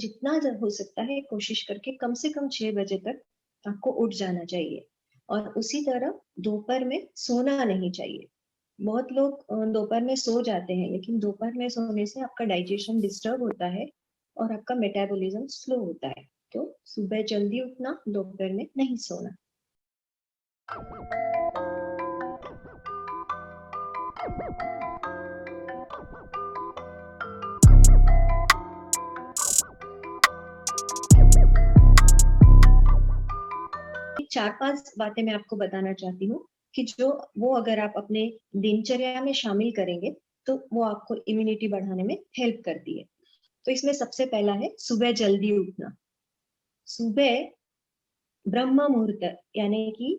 जितना हो सकता है कोशिश करके कम से कम 6 बजे तक आपको उठ जाना चाहिए। और उसी तरह दोपहर में सोना नहीं चाहिए। बहुत लोग दोपहर में सो जाते हैं, लेकिन दोपहर में सोने से आपका डाइजेशन डिस्टर्ब होता है और आपका मेटाबॉलिज्म स्लो होता है। तो सुबह जल्दी उठना, दोपहर में नहीं सोना। चार पांच बातें मैं आपको बताना चाहती हूँ कि जो वो अगर आप अपने दिनचर्या में शामिल करेंगे तो वो आपको इम्यूनिटी बढ़ाने में हेल्प करती है। तो इसमें सबसे पहला है सुबह जल्दी उठना। सुबह ब्रह्म मुहूर्त यानी कि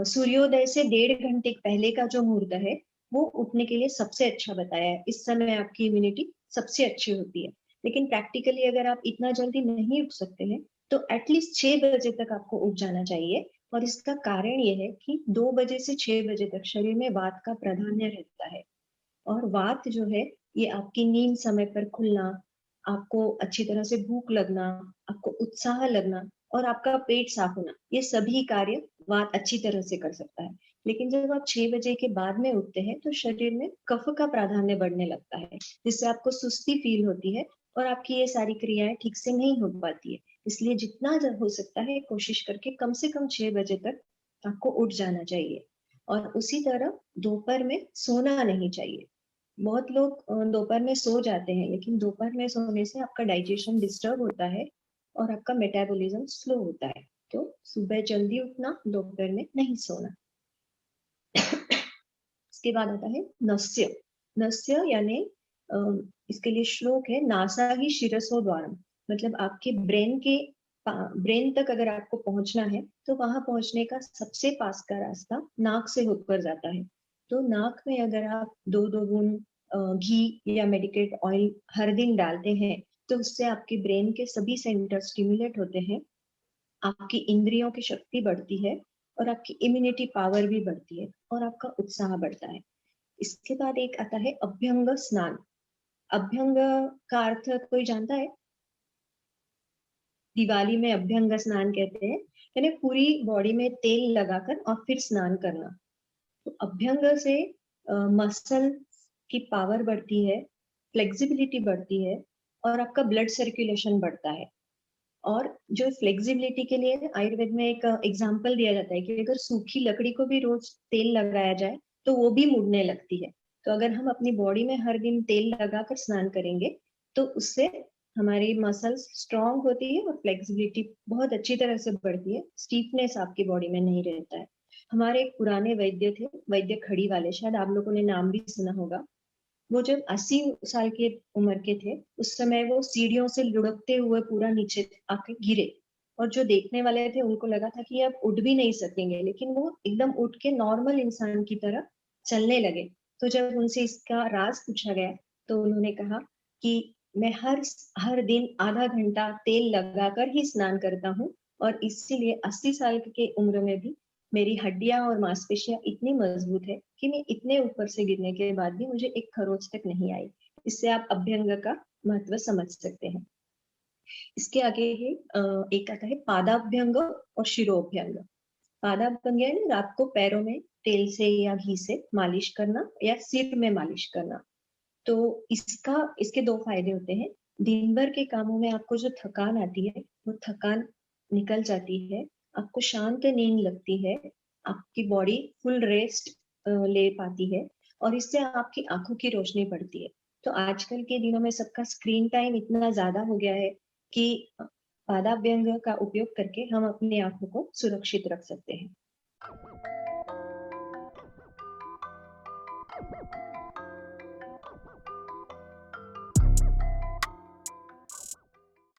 सूर्योदय से 1.5 घंटे पहले का जो मुहूर्त है वो उठने के लिए सबसे अच्छा बताया है। इस समय आपकी इम्यूनिटी सबसे अच्छी होती है। लेकिन प्रैक्टिकली अगर आप इतना जल्दी नहीं उठ सकते हैं तो एटलीस्ट 6 बजे तक आपको उठ जाना चाहिए। और इसका कारण ये है कि 2 बजे से 6 बजे तक शरीर में वात का प्राधान्य रहता है। और वात जो है ये आपकी नींद समय पर खुलना, आपको अच्छी तरह से भूख लगना, आपको उत्साह लगना और आपका पेट साफ होना, ये सभी कार्य वात अच्छी तरह से कर सकता है। लेकिन जब आप 6 बजे के बाद में उठते हैं तो शरीर में कफ का प्राधान्य बढ़ने लगता है, जिससे आपको सुस्ती फील होती है और आपकी ये सारी क्रियाएं ठीक से नहीं हो पाती है। इसलिए जितना हो सकता है कोशिश करके कम से कम 6 बजे तक आपको उठ जाना चाहिए। और उसी तरह दोपहर में सोना नहीं चाहिए। बहुत लोग दोपहर में सो जाते हैं, लेकिन दोपहर में सोने से आपका डाइजेशन डिस्टर्ब होता है और आपका मेटाबॉलिज्म स्लो होता है। तो सुबह जल्दी उठना, दोपहर में नहीं सोना। इसके बाद आता है नस्य। नस्य यानी इसके लिए श्लोक है, नासा ही शिरसो द्वारम। मतलब आपके ब्रेन तक अगर आपको पहुंचना है तो वहां पहुंचने का सबसे पास का रास्ता नाक से होकर जाता है। तो नाक में अगर आप दो दो बूंद घी या मेडिकेट ऑयल हर दिन डालते हैं तो उससे आपके ब्रेन के सभी सेंटर स्टिमुलेट होते हैं, आपकी इंद्रियों की शक्ति बढ़ती है और आपकी इम्यूनिटी पावर भी बढ़ती है और आपका उत्साह बढ़ता है। इसके बाद एक आता है अभ्यंग स्नान। अभ्यंग का अर्थ कोई जानता है? दिवाली में अभ्यंग स्नान कहते हैं, यानी पूरी बॉडी में तेल लगाकर और फिर स्नान करना। तो अभ्यंग से मसल की पावर बढ़ती है, फ्लेक्सिबिलिटी बढ़ती है और आपका ब्लड सर्कुलेशन बढ़ता है। और जो फ्लेक्सिबिलिटी के लिए आयुर्वेद में एक एग्जाम्पल दिया जाता है कि अगर सूखी लकड़ी को भी रोज तेल लगाया जाए तो वो भी मुड़ने लगती है। तो अगर हम अपनी बॉडी में हर दिन तेल लगाकर स्नान करेंगे तो उससे हमारी मसल्स स्ट्रांग होती है और फ्लेक्सिबिलिटी बहुत अच्छी तरह से बढ़ती है, स्टीफनेस आपकी बॉडी में नहीं रहता है। हमारे एक पुराने वैद्य थे, वैद्य खड़ी वाले, शायद आप लोगों ने नाम भी सुना होगा। वो जब 80 साल के उम्र के थे उस समय वो सीढ़ियों से लुढ़कते हुए पूरा नीचे आके गिरे। और जो देखने वाले थे उनको लगा था कि अब उठ भी नहीं सकेंगे, लेकिन वो एकदम उठ के नॉर्मल इंसान की तरह चलने लगे। तो जब उनसे इसका राज पूछा गया तो उन्होंने कहा कि मैं हर हर दिन आधा घंटा तेल लगाकर ही स्नान करता हूँ और इसीलिए 80 साल के उम्र में भी मेरी हड्डियां और मांसपेशियां इतनी मजबूत है कि मैं इतने ऊपर से गिरने के बाद भी मुझे एक खरोच तक नहीं आई। इससे आप अभ्यंग का महत्व समझ सकते हैं। इसके आगे है एक आता है पादाभ्यंग और शिरोभ्यंग। पादाभ्यंग यानी रात को पैरों में तेल से या घी से मालिश करना या सिर में मालिश करना। तो इसके दो फायदे होते हैं। दिन भर के कामों में आपको जो थकान आती है वो थकान निकल जाती है, आपको शांत नींद लगती है, आपकी बॉडी फुल रेस्ट ले पाती है और इससे आपकी आंखों की रोशनी बढ़ती है। तो आजकल के दिनों में सबका स्क्रीन टाइम इतना ज्यादा हो गया है कि पादाभ्यंग का उपयोग करके हम अपनी आंखों को सुरक्षित रख सकते हैं।